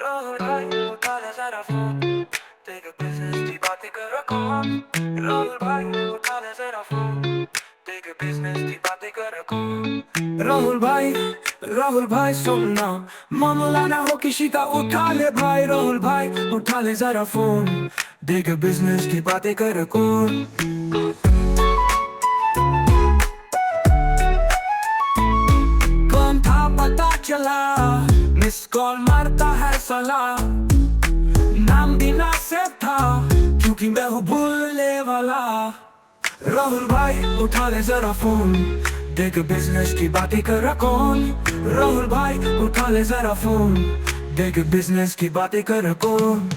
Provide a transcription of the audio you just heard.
राहुल भाई उठा ले जरा फोन, तेरे बिजनेस की बातें कर कौन। राहुल भाई उठा ले जरा फोन, तेरे बिजनेस की बातें कर कौन। राहुल भाई सुनना, मामला ना हो किसी का, उठा ले भाई। राहुल भाई उठा ले जरा फोन, देख बिजनेस की बातें कर कौन। कौन था पता चला, मिस कॉल मारता है साला। नाम भी ना से था, क्योंकि मैं हूँ भूलने वाला। राहुल भाई उठा ले जरा फोन, देख बिजनेस की बातें कर कौन। राहुल भाई उठा ले जरा फोन, देख बिजनेस की बातें कर कौन।